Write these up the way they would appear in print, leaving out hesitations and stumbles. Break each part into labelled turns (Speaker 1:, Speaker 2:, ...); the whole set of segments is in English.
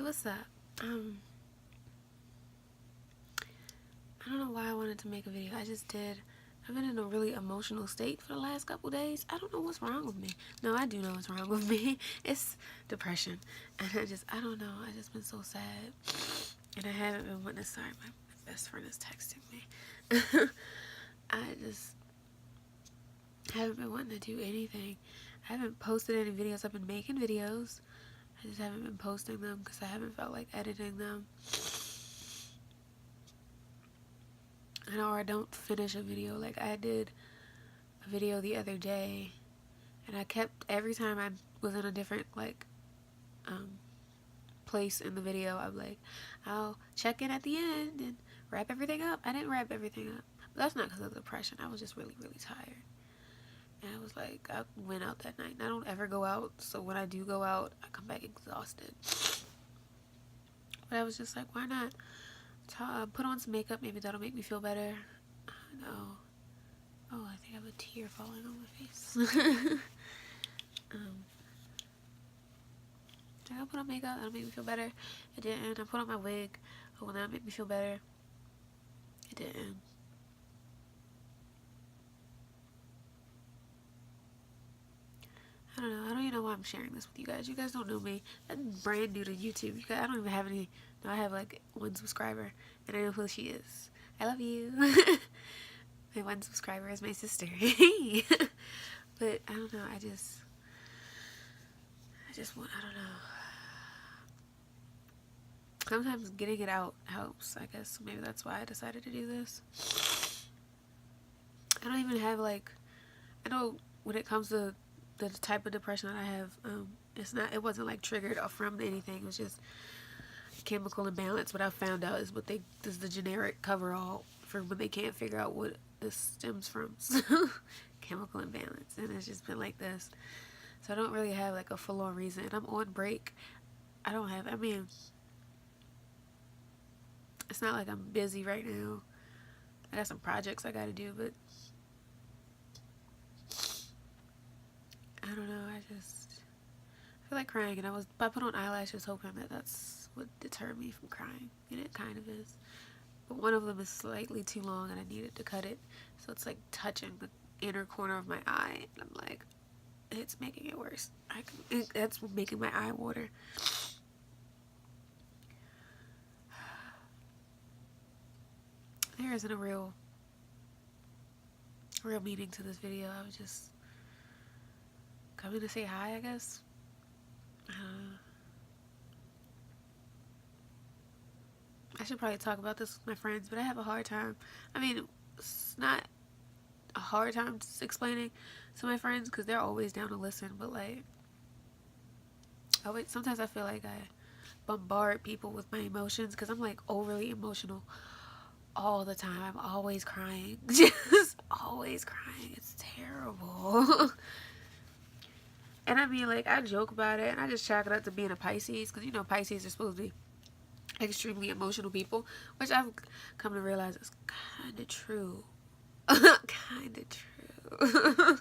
Speaker 1: what's up? I don't know why I wanted to make a video. I just did. I've been in a really emotional state for the last couple days. I don't know what's wrong with me. No, I do know what's wrong with me. It's depression. And I don't know. I just been so sad. And I haven't been wanting to sorry, my best friend is texting me. I just haven't been wanting to do anything. I haven't posted any videos. I've been making videos. I just haven't been posting them because I haven't felt like editing them. Or I don't finish a video. Like I did a video the other day, and I kept, every time I was in a different place in the video, I'm like, I'll check in at the end and wrap everything up. I didn't wrap everything up. But that's not because of depression. I was just really, really tired. And I was like, I went out that night. And I don't ever go out, so when I do go out, I come back exhausted. But I was just like, why not put on some makeup? Maybe that'll make me feel better. No. Oh, I think I have a tear falling on my face. I put on makeup, that'll make me feel better. It didn't. I put on my wig. Oh, well, that'll make me feel better. It didn't. I don't know. I don't even know why I'm sharing this with you guys. You guys don't know me. I'm brand new to YouTube. You guys, I don't even have any. No, I have like 1 subscriber, and I know who she is. I love you. My 1 subscriber is my sister. But I don't know. I just want. I don't know. Sometimes getting it out helps. I guess maybe that's why I decided to do this. I don't even have I know when it comes to the type of depression that I have, it wasn't like triggered or from anything. It was just chemical imbalance. What I found out is this is the generic coverall for when they can't figure out what this stems from. Chemical imbalance, and it's just been like this. So I don't really have like a full-on reason. And I'm on break. I mean, it's not like I'm busy right now. I got some projects I gotta do, but I don't know. I feel like crying, and I put on eyelashes hoping that that's what deterred me from crying, and it kind of is. But one of them is slightly too long, and I needed to cut it, so it's like touching the inner corner of my eye, and I'm like, it's making it worse. That's making my eye water. There isn't a real meaning to this video. I was just coming to say hi, I guess. I should probably talk about this with my friends, but I have a hard time. I mean, it's not a hard time explaining to my friends because they're always down to listen, but sometimes I feel like I bombard people with my emotions because I'm like overly emotional all the time. I'm always crying. Just always crying. It's terrible. And I mean, like, I joke about it and I just chalk it up to being a Pisces because, you know, Pisces are supposed to be extremely emotional people, which I've come to realize is kind of true. Kind of true.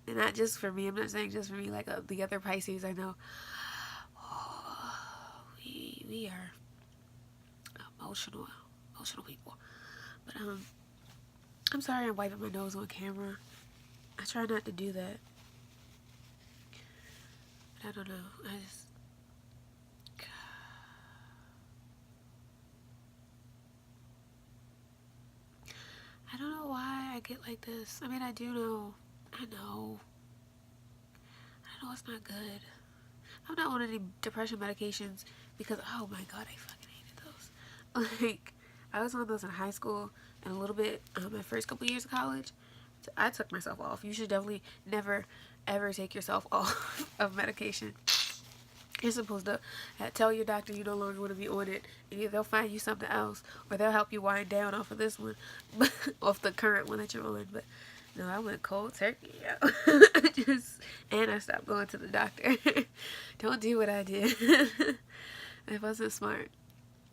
Speaker 1: And not just for me. I'm not saying just for me. Like the other Pisces I know, we are emotional people. But I'm sorry I'm wiping my nose on camera. I try not to do that. But I don't know. I don't know why I get like this. I mean, I know it's not good. I'm not on any depression medications because, oh my god, I fucking hated those. Like, I was on those in high school and a little bit my first couple years of college. I took myself off. You should definitely never ever take yourself off of medication. You're supposed to tell your doctor you no longer want to be on it, and either they'll find you something else or they'll help you wind down off of this one, off the current one that you're on. But no, I went cold turkey. And I stopped going to the doctor. Don't do what I did. It wasn't smart.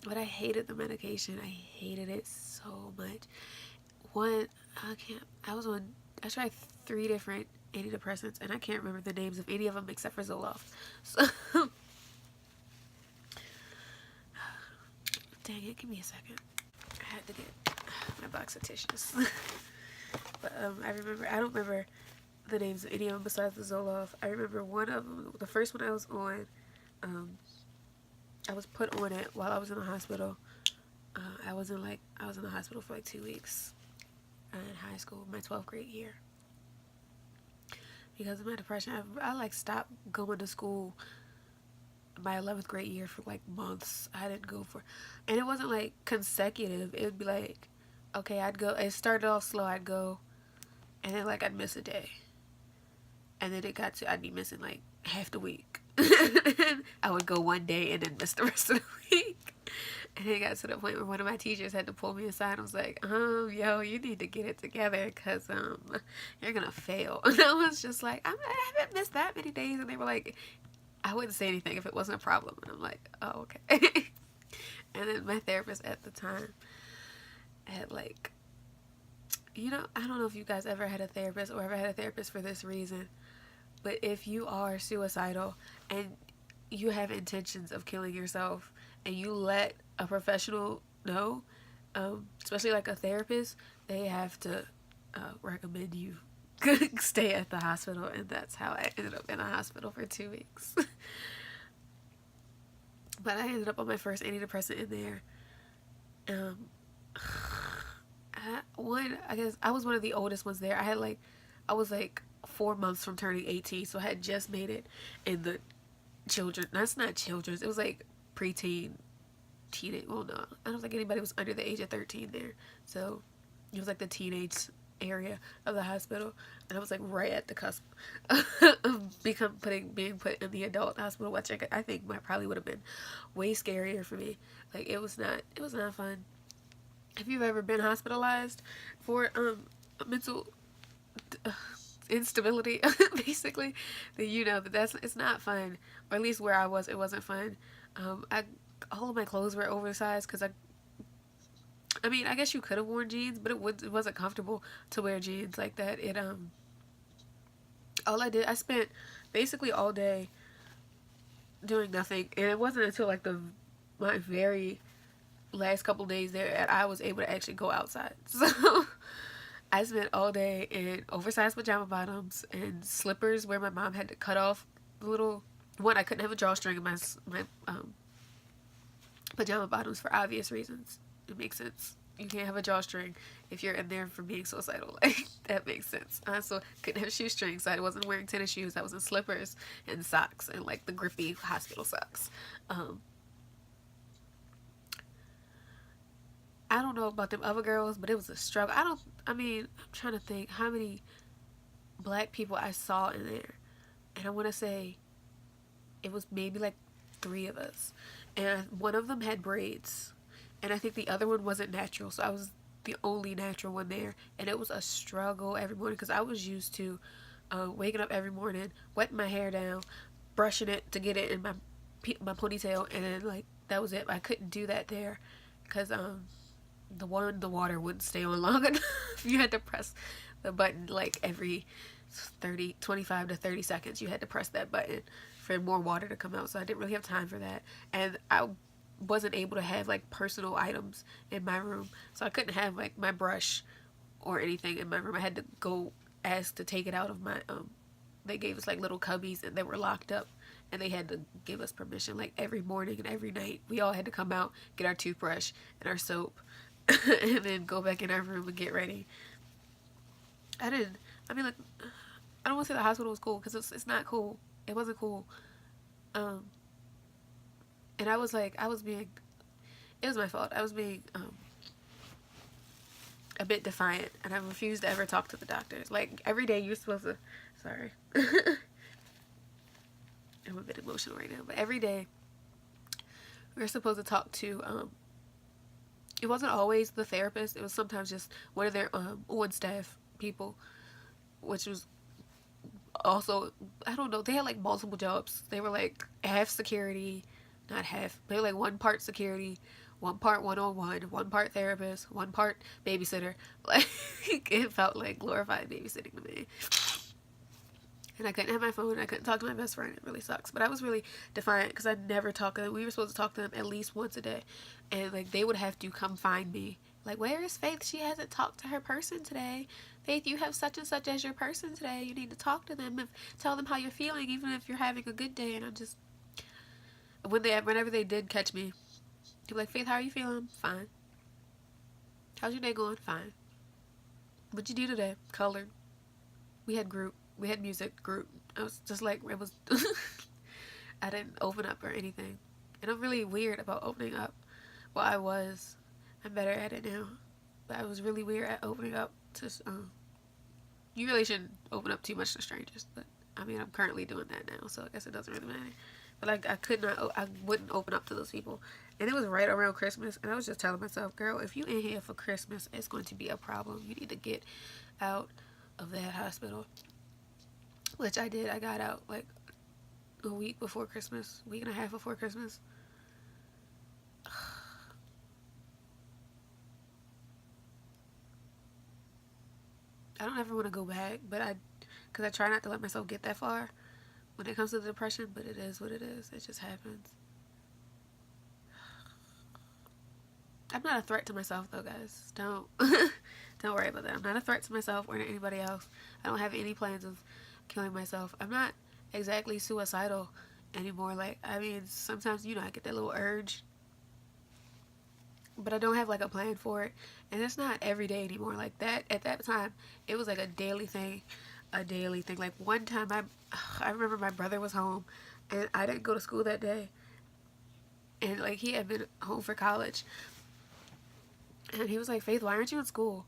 Speaker 1: But I hated the medication. I hated it so much. I tried 3 different antidepressants, and I can't remember the names of any of them except for Zoloft. So dang it, give me a second. I had to get my box of tissues. But I don't remember the names of any of them besides the Zoloft. I remember one of them, the first one I was on, I was put on it while I was in the hospital. I was in the hospital for like 2 weeks in high school, my 12th grade year. Because of my depression, I like stopped going to school my 11th grade year for like months. I didn't go for, and it wasn't like consecutive. It would be like, okay, I'd go, it started off slow, I'd go, and then like I'd miss a day. And then it got to, I'd be missing like half the week. I would go one day and then miss the rest of the week. And it got to the point where one of my teachers had to pull me aside and was like, yo, you need to get it together because you're going to fail. And I was just like, I haven't missed that many days. And they were like, I wouldn't say anything if it wasn't a problem. And I'm like, oh, okay. And then my therapist at the time had like, I don't know if you guys ever had a therapist or ever had a therapist for this reason. But if you are suicidal and you have intentions of killing yourself and you let a professional know, especially like a therapist, they have to recommend you stay at the hospital. And that's how I ended up in a hospital for 2 weeks. But I ended up on my first antidepressant in there. I guess I was one of the oldest ones there. I was like 4 months from turning 18, so I had just made it in the children. That's not children's. It was like preteen, teenage. Well, no, I don't think anybody was under the age of 13 there. So it was like the teenage area of the hospital, and I was like right at the cusp of being put in the adult hospital, which I think probably would have been way scarier for me. Like it was not fun. If you've ever been hospitalized for mental instability, basically, then you know that it's not fun. Or at least where I was, it wasn't fun. All of my clothes were oversized because I mean, I guess you could have worn jeans, but it wasn't comfortable to wear jeans like that. I spent basically all day doing nothing, and it wasn't until like my very last couple days there that I was able to actually go outside. So I spent all day in oversized pajama bottoms and slippers where my mom had to cut off the little one. I couldn't have a drawstring in my pajama bottoms for obvious reasons. It makes sense. You can't have a drawstring if you're in there for being suicidal. Like, that makes sense. I also couldn't have shoestrings, so I wasn't wearing tennis shoes. I was in slippers and socks and like the grippy hospital socks. I don't know about them other girls, but it was a struggle. I'm trying to think how many black people I saw in there. And I want to say it was maybe like 3 of us. And one of them had braids. And I think the other one wasn't natural. So I was the only natural one there. And it was a struggle every morning because I was used to waking up every morning, wetting my hair down, brushing it to get it in my ponytail. And then like that was it. I couldn't do that there because the water wouldn't stay on long enough. You had to press the button like every 25 to 30 seconds. You had to press that button for more water to come out. So I didn't really have time for that. And I wasn't able to have like personal items in my room. So I couldn't have like my brush or anything in my room. I had to go ask to take it out of my they gave us like little cubbies and they were locked up. And they had to give us permission like every morning and every night. We all had to come out, get our toothbrush and our soap. And then go back in our room and get ready. I don't want to say the hospital was cool because it's not cool. It wasn't cool. And it was my fault. I was being a bit defiant, and I refused to ever talk to the doctors. Like every day you're supposed to, sorry. I'm a bit emotional right now, but every day we're supposed to talk to it wasn't always the therapist. It was sometimes just one of their on staff people, which was also, I don't know, they had like multiple jobs. They were like half security, not half, they were like 1 part security, 1 part one-on-one, 1 part therapist, 1 part babysitter. Like it felt like glorified babysitting to me. And I couldn't have my phone. I couldn't talk to my best friend. It really sucks. But I was really defiant because I never talked to them. We were supposed to talk to them at least once a day. And, like, they would have to come find me. Like, where is Faith? She hasn't talked to her person today. Faith, you have such and such as your person today. You need to talk to them and tell them how you're feeling, even if you're having a good day. And I'm just... Whenever they did catch me, they'd be like, Faith, how are you feeling? Fine. How's your day going? Fine. What'd you do today? Colored. We had music group. I was just like, it was, I didn't open up or anything. And I'm really weird about opening up. Well, I was. I'm better at it now. But I was really weird at opening up to, you really shouldn't open up too much to strangers. But, I mean, I'm currently doing that now, so I guess it doesn't really matter. But, like, I wouldn't open up to those people. And it was right around Christmas. And I was just telling myself, girl, if you in here for Christmas, it's going to be a problem. You need to get out of that hospital. Which I did. I got out, like, a week before Christmas. Week and a half before Christmas. I don't ever want to go back. Because I try not to let myself get that far when it comes to the depression, but it is what it is. It just happens. I'm not a threat to myself, though, guys. Don't worry about that. I'm not a threat to myself or to anybody else. I don't have any plans of killing myself. I'm not exactly suicidal anymore. Like, I mean, sometimes, you know, I get that little urge, but I don't have, like, a plan for it. And it's not every day anymore. Like, that, at that time, it was, like, a daily thing. Like, one time, I remember my brother was home, and I didn't go to school that day. And, like, he had been home for college. And he was like, Faith, why aren't you in school?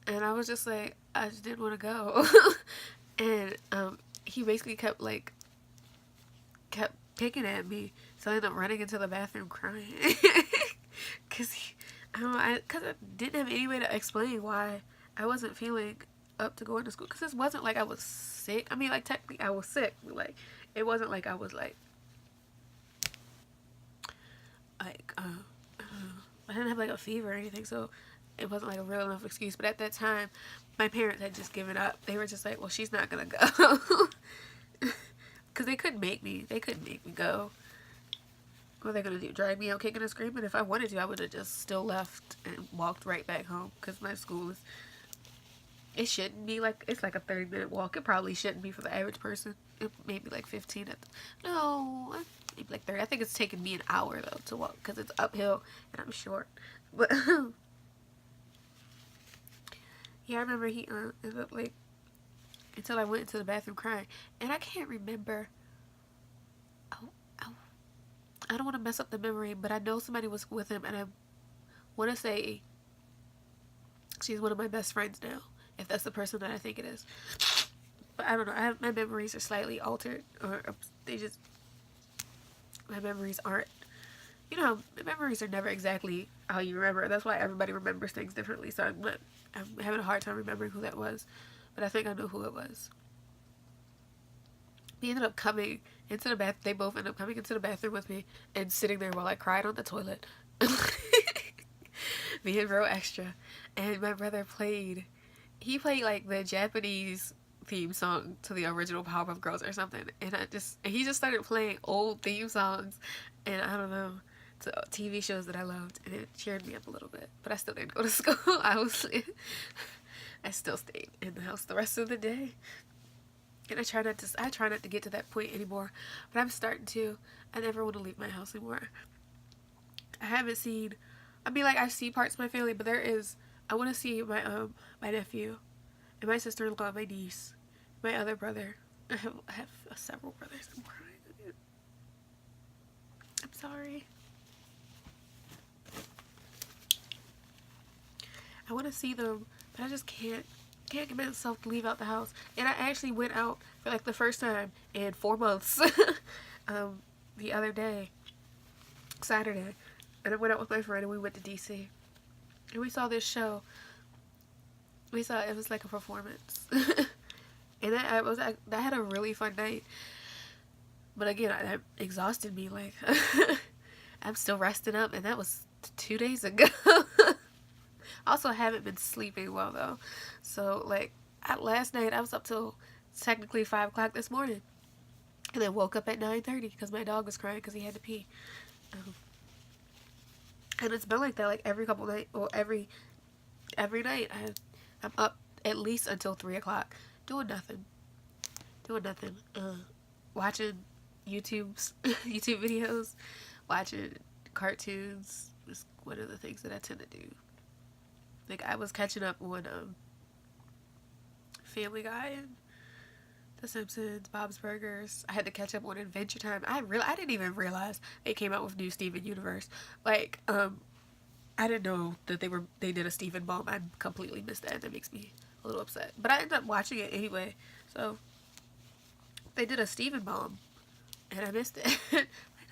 Speaker 1: And I was just like, I just didn't want to go. And he basically kept picking at me. So I ended up running into the bathroom crying. Because I didn't have any way to explain why I wasn't feeling up to going to school. Because it wasn't like I was sick. I mean, like, technically I was sick. But, like, it wasn't like I was, like I didn't have, like, a fever or anything, so it wasn't, like, a real enough excuse. But at that time, my parents had just given up. They were just like, well, she's not gonna go. Because they couldn't make me. They couldn't make me go. What are they gonna do? Drag me out kicking and screaming? If I wanted to, I would have just still left and walked right back home. Because my school is... It shouldn't be, like... It's, like, a 30-minute walk. It probably shouldn't be for the average person. It maybe, like, 15 at the... No... Maybe like 30. I think it's taken me an hour though to walk because it's uphill and I'm short. But yeah, I remember he ended up, like, until I went into the bathroom crying, and I can't remember. I don't want to mess up the memory, but I know somebody was with him, and I want to say she's one of my best friends now, if that's the person that I think it is. But I don't know. My memories are slightly altered, or they just. My memories aren't, you know, memories are never exactly how you remember. That's why everybody remembers things differently. So I'm having a hard time remembering who that was. But I think I know who it was. He ended up coming into the bath. They both ended up coming into the bathroom with me and sitting there while I cried on the toilet. Being real extra. And my brother played, like, the Japanese theme song to the original Powerpuff Girls or something, and he just started playing old theme songs, and I don't know, to TV shows that I loved, and it cheered me up a little bit. But I still didn't go to school. I still stayed in the house the rest of the day, and I try not to get to that point anymore. But I'm starting to. I never want to leave my house anymore. I haven't seen. I mean, like, I see parts of my family, but I want to see my nephew. And my sister-in-law, my niece, my other brother. I have several brothers. I'm crying. I'm sorry. I want to see them, but I just can't get myself to leave out the house. And I actually went out for, like, the first time in 4 months. The other day, Saturday, and I went out with my friend and we went to DC. And we saw this show. It was like a performance. And that had a really fun night. But again, that exhausted me. Like, I'm still resting up, and that was 2 days ago. Also, I haven't been sleeping well, though. So, like, last night, I was up till technically 5 o'clock this morning. And then woke up at 9:30 because my dog was crying because he had to pee. Um, and it's been like that like every couple night or every night. I'm up at least until 3 o'clock doing nothing. Doing nothing. Watching YouTube videos, watching cartoons is one of the things that I tend to do. Like I was catching up on Family Guy and The Simpsons, Bob's Burgers. I had to catch up on Adventure Time. I didn't even realize they came out with new Steven Universe. Like I didn't know that they did a Steven Bomb. I completely missed that. That makes me a little upset. But I ended up watching it anyway. So they did a Steven Bomb, and I missed it. My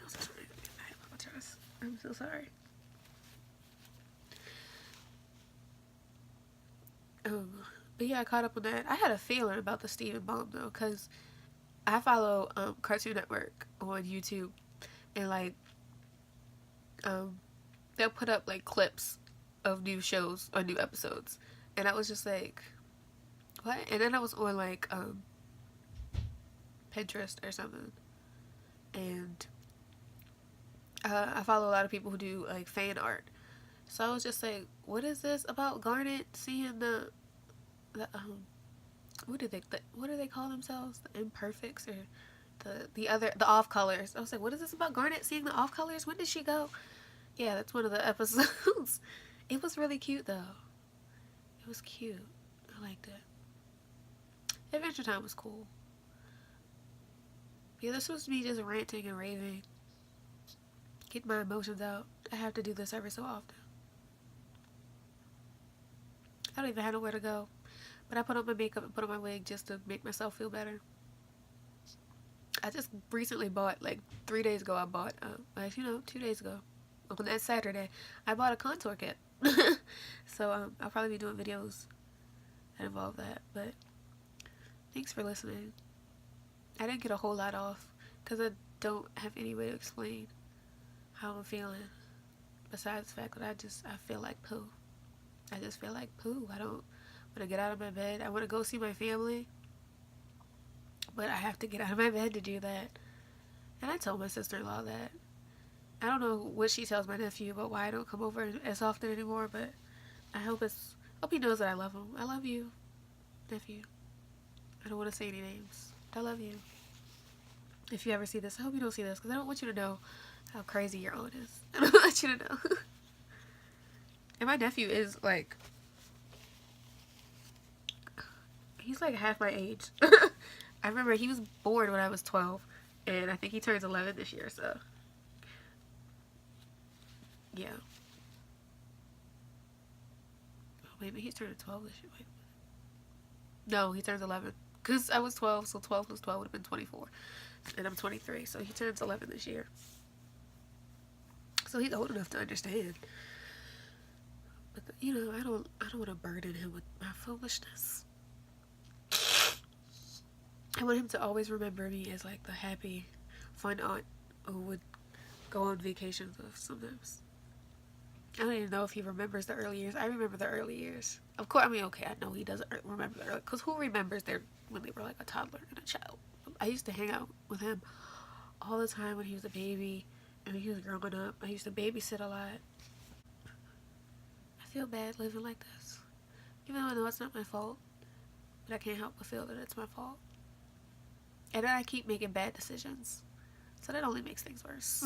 Speaker 1: nose is running. I apologize. I'm so sorry. But yeah, I caught up on that. I had a feeling about the Steven Bomb though, cause I follow Cartoon Network on YouTube, and like they'll put up like clips of new shows or new episodes, and I was just like, what? And then I was on like Pinterest or something, and I follow a lot of people who do like fan art. So I was just like, what is this about Garnet seeing the what do they call themselves? The imperfects or the off colors. I was like, what is this about Garnet seeing the off colors? When did she go? Yeah, that's one of the episodes. It was really cute though. It was cute. I liked it. Adventure Time was cool. Yeah, this was me just ranting and raving. Get my emotions out. I have to do this every so often. I don't even have nowhere to go. But I put on my makeup and put on my wig just to make myself feel better. I just recently bought, like 3 days ago, 2 days ago, on that Saturday, I bought a contour kit. So I'll probably be doing videos that involve that. But thanks for listening. I didn't get a whole lot off because I don't have any way to explain how I'm feeling. Besides the fact that I feel like poo. I just feel like poo. I don't want to get out of my bed. I want to go see my family, but I have to get out of my bed to do that. And I told my sister-in-law that. I don't know what she tells my nephew about why I don't come over as often anymore, but I hope he knows that I love him. I love you, nephew. I don't want to say any names. I love you. If you ever see this, I hope you don't see this because I don't want you to know how crazy your aunt is. I don't want you to know. And my nephew is like, he's like half my age. I remember he was born when I was 12, and I think he turns 11 this year, so yeah. Oh, wait, but he's turning 12 this year. Wait. No, he turns 11. Because I was 12, so 12 plus 12 would have been 24. And I'm 23, so he turns 11 this year. So he's old enough to understand. But, I don't want to burden him with my foolishness. I want him to always remember me as, like, the happy, fun aunt who would go on vacations with sometimes. I don't even know if he remembers the early years. I remember the early years. Of course, I know he doesn't remember the early, because who remembers when they were like a toddler and a child? I used to hang out with him all the time when he was a baby and when he was growing up. I used to babysit a lot. I feel bad living like this. Even though I know it's not my fault, but I can't help but feel that it's my fault. And then I keep making bad decisions. So that only makes things worse.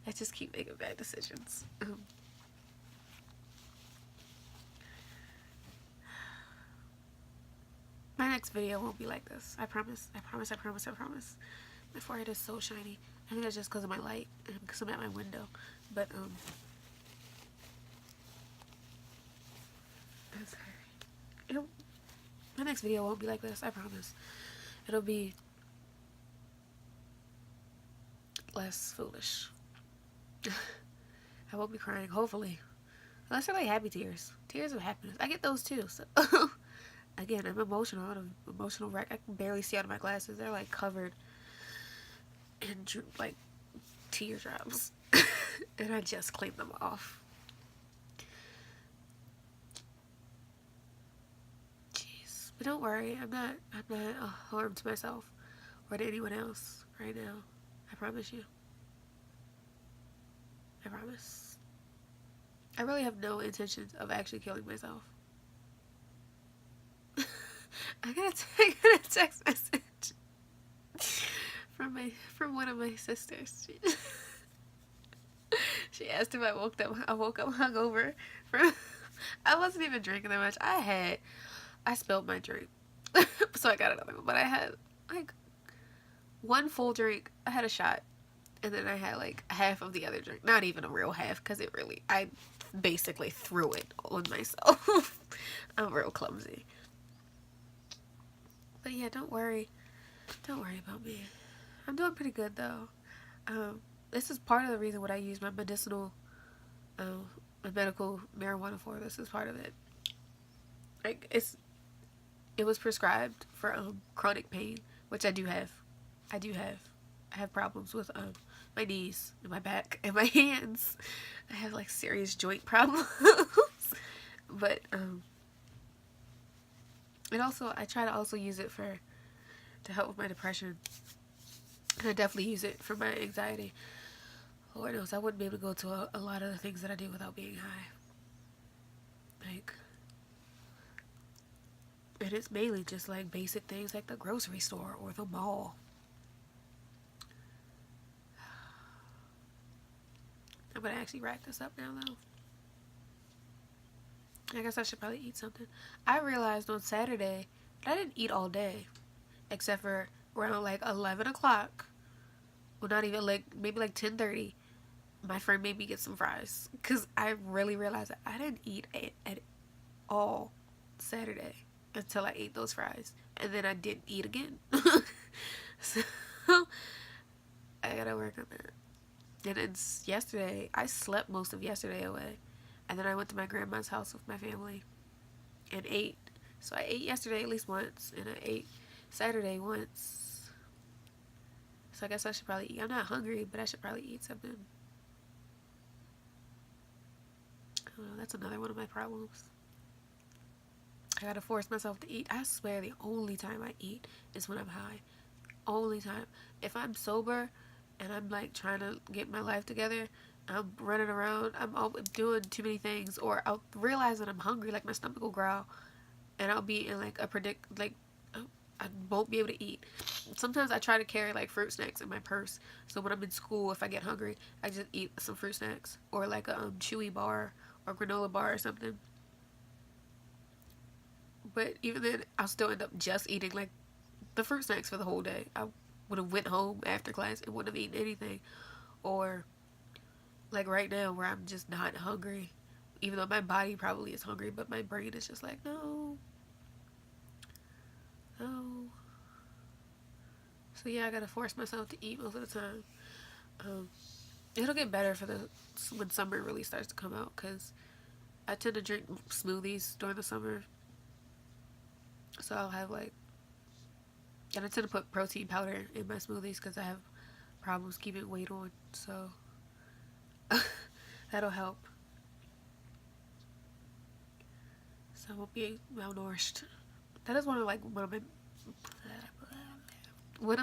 Speaker 1: I just keep making bad decisions. My next video won't be like this. I promise. I promise. I promise. I promise. My forehead is so shiny. I think that's just because of my light and because I'm at my window. But I'm sorry. My next video won't be like this. I promise. It'll be less foolish. I won't be crying, hopefully. Unless they're like happy tears. Tears of happiness. I get those too. So again, I'm emotional. I'm an emotional wreck. I can barely see out of my glasses. They're like covered in like teardrops. And I just cleaned them off. Jeez. But don't worry. I'm not a harm to myself or to anyone else right now. I promise you. I promise. I really have no intentions of actually killing myself. I got a text message from one of my sisters. She asked if I woke up hungover from. I wasn't even drinking that much. I spilled my drink, so I got another one. But I had like one full drink. I had a shot, and then I had like half of the other drink. Not even a real half, because I basically threw it on myself. I'm real clumsy. But yeah, don't worry about me. I'm doing pretty good though. This is part of the reason what I use my medical marijuana for. This is part of it. Like it was prescribed for chronic pain, which I do have. I have problems with my knees and my back and my hands. I have like serious joint problems. But and also I try to also use it to help with my depression. And I definitely use it for my anxiety. Lord knows I wouldn't be able to go to a lot of the things that I do without being high. Like, and it's mainly just like basic things like the grocery store or the mall. I'm gonna actually wrap this up now though. I guess I should probably eat something. I realized on Saturday that I didn't eat all day, except for around like 11 o'clock. Well, not even like, maybe like 10:30. My friend made me get some fries. Because I really realized that I didn't eat at all Saturday until I ate those fries. And then I didn't eat again. So, I gotta work on that. And it's yesterday. I slept most of yesterday away. And then I went to my grandma's house with my family and ate. So I ate yesterday at least once, and I ate Saturday once. So I guess I should probably eat. I'm not hungry, but I should probably eat something. I don't know, that's another one of my problems. I gotta force myself to eat. I swear the only time I eat is when I'm high. Only time. If I'm sober and I'm like trying to get my life together, I'm running around, I'm doing too many things, or I'll realize that I'm hungry, like my stomach will growl, and I'll be in like I won't be able to eat. Sometimes I try to carry like fruit snacks in my purse, so when I'm in school, if I get hungry, I just eat some fruit snacks, or like a chewy bar, or granola bar or something. But even then, I'll still end up just eating like the fruit snacks for the whole day. I would have went home after class and wouldn't have eaten anything, or like right now where I'm just not hungry, even though my body probably is hungry, but my brain is just like, no. So yeah, I gotta force myself to eat most of the time. It'll get better when summer really starts to come out, because I tend to drink smoothies during the summer. So I'll have like, and I tend to put protein powder in my smoothies because I have problems keeping weight on. So that'll help. So I won't be malnourished. That is one of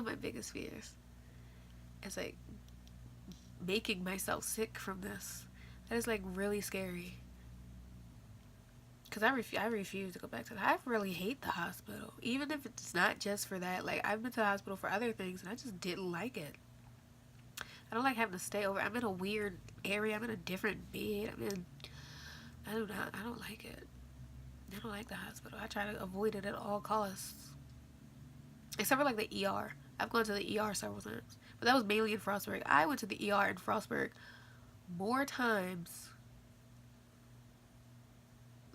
Speaker 1: my biggest fears. It's like making myself sick from this. That is like really scary. Because I refuse to go back to I really hate the hospital. Even if it's not just for that. Like, I've been to the hospital for other things and I just didn't like it. I don't like having to stay over. I'm in a weird area. I'm in a different bed. I don't like it. I don't like the hospital. I try to avoid it at all costs. Except for like the ER. I've gone to the ER several times. But that was mainly in Frostburg. I went to the ER in Frostburg more times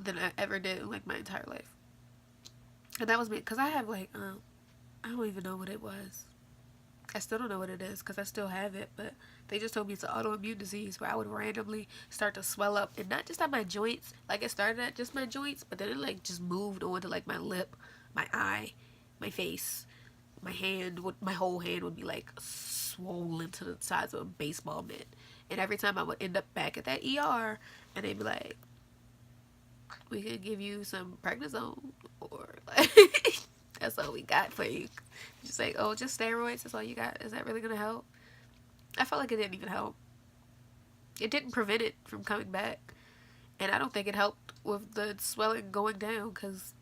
Speaker 1: than I ever did in like my entire life. And that was me, because I have like, I don't even know what it was. I still don't know what it is, because I still have it, but they just told me it's an autoimmune disease where I would randomly start to swell up, and not just at my joints, like it started at just my joints, but then it like just moved on to like my lip, my eye, my face, my whole hand would be like swollen to the size of a baseball mitt. And every time I would end up back at that ER, and they'd be like, We could give you some prednisone, or like that's all we got for you. Just like, oh, just steroids. That's all you got. Is that really gonna help? I felt like it didn't even help. It didn't prevent it from coming back, and I don't think it helped with the swelling going down. Cause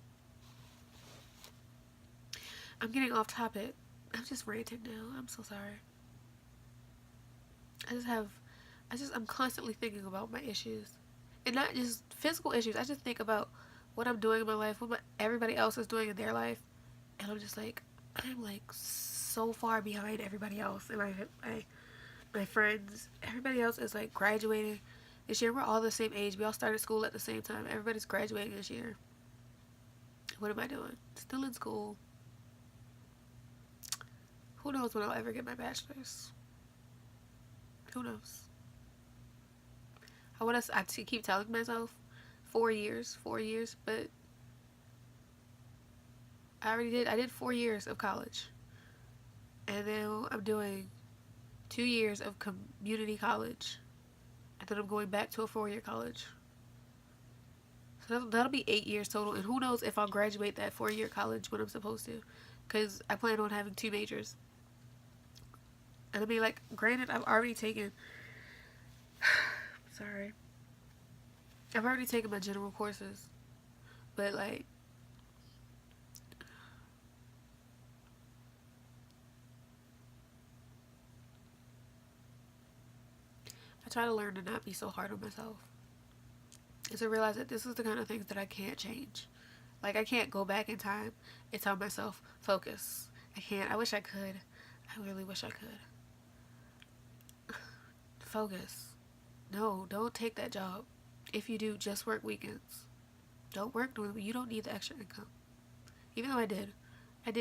Speaker 1: I'm getting off topic. I'm just ranting now. I'm so sorry. I'm constantly thinking about my issues, and not just physical issues. I just think about what I'm doing in my life, everybody else is doing in their life, and I'm just like, I'm like so far behind everybody else, and my friends, everybody else is like graduating this year. We're all the same age. We all started school at the same time. Everybody's graduating this year. What am I doing? Still in school. Who knows when I'll ever get my bachelor's? Who knows? I keep telling myself 4 years, but I did 4 years of college. And then I'm doing 2 years of community college. And then I'm going back to a 4-year college. So that'll be 8 years total. And who knows if I'll graduate that 4-year college when I'm supposed to. Because I plan on having 2 majors. And I mean, like, granted, I've already taken... Sorry. I've already taken my general courses. But, like... I try to learn to not be so hard on myself. And to realize that this is the kind of things that I can't change. Like, I can't go back in time and tell myself, focus. I can't. I wish I could. I really wish I could. Focus. No, don't take that job. If you do, just work weekends. Don't work during the week. You don't need the extra income. Even though I did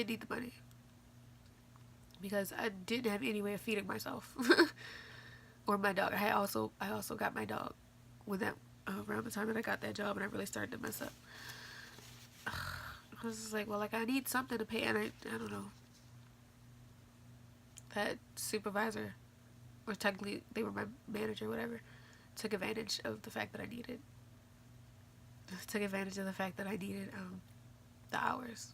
Speaker 1: need the money. Because I didn't have any way of feeding myself. Or my dog. I also got my dog when that around the time that I got that job, and I really started to mess up. I was just like, well, like, I need something to pay, and I don't know. That supervisor, or technically they were my manager, whatever, took advantage of the fact that I needed the hours.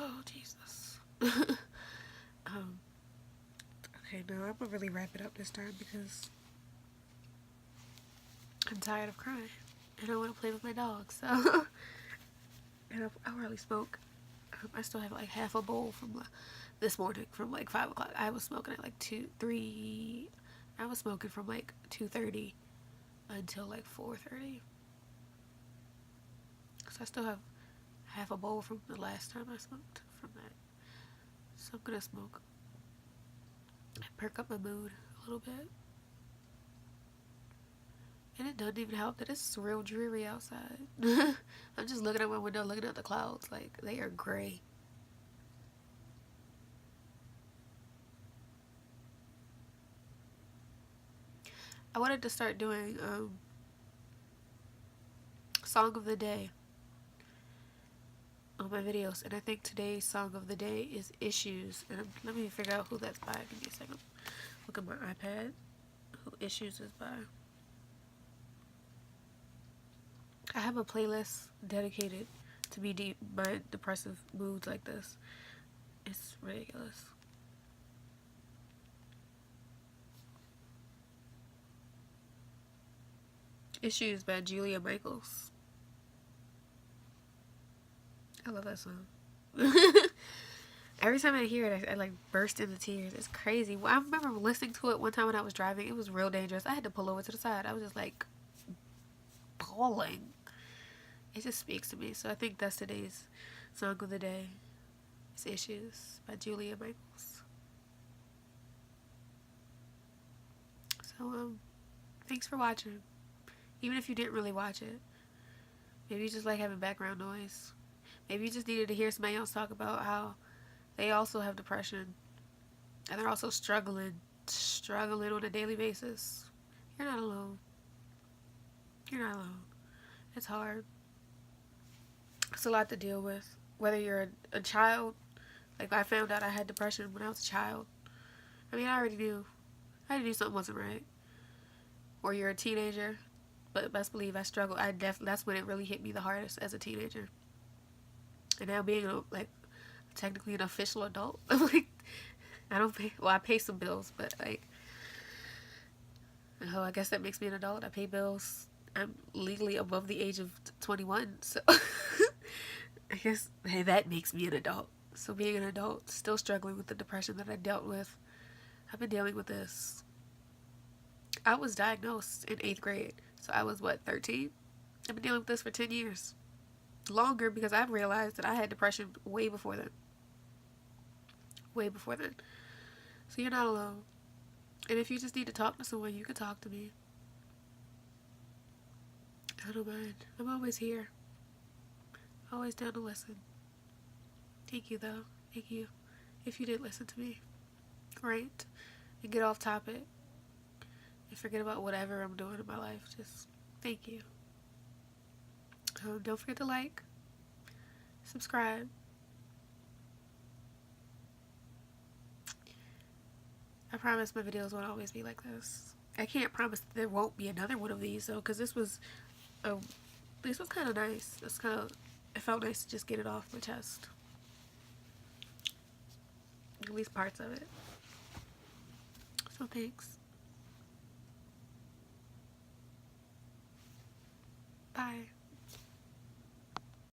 Speaker 1: Oh, Jesus. Okay, now I'm gonna really wrap it up this time because I'm tired of crying and I want to play with my dog. So, and I already smoke. I still have like half a bowl from this morning from like 5 o'clock. I was smoking at like 2:30. I was smoking from like 2:30 until like 4:30. So I still have half a bowl from the last time I smoked from that. So I'm gonna smoke and perk up my mood a little bit. And it doesn't even help that it's real dreary outside. I'm just looking at my window, looking at the clouds. Like, they are gray. I wanted to start doing Song of the Day on my videos. And I think today's Song of the Day is Issues. And let me figure out who that's by. Give me a second. Look at my iPad. Who Issues is by. I have a playlist dedicated to my depressive moods like this. It's ridiculous. Issues by Julia Michaels. I love that song. Every time I hear it, I like burst into tears. It's crazy. I remember listening to it one time when I was driving. It was real dangerous. I had to pull over to the side. I was just like bawling. It just speaks to me. So I think that's today's Song of the Day. It's Issues by Julia Michaels. So, thanks for watching. Even if you didn't really watch it. Maybe you just like having background noise. Maybe you just needed to hear somebody else talk about how they also have depression. And they're also struggling on a daily basis. You're not alone. You're not alone. It's hard. It's a lot to deal with. whether you're a child, like I found out I had depression when I was a child. I mean, I already knew. I knew something wasn't right. Or you're a teenager, but best believe I struggled. That's when it really hit me the hardest as a teenager. And now being like technically an official adult, I'm like, I don't pay. Well, I pay some bills, but like, oh, I guess that makes me an adult. I pay bills. I'm legally above the age of 21, so I guess hey, that makes me an adult. So being an adult, still struggling with the depression that I dealt with, I've been dealing with this. I was diagnosed in 8th grade, so I was what, 13? I've been dealing with this for 10 years. Longer because I've realized that I had depression way before then. Way before then. So you're not alone. And if you just need to talk to someone, you can talk to me. I don't mind. I'm always here. Always down to listen. Thank you, though. Thank you. If you did listen to me. Right? And get off topic. And forget about whatever I'm doing in my life. Just thank you. Don't forget to like. Subscribe. I promise my videos won't always be like this. I can't promise that there won't be another one of these though, because this was kind of nice. It felt nice to just get it off my chest. At least parts of it. So thanks. Bye.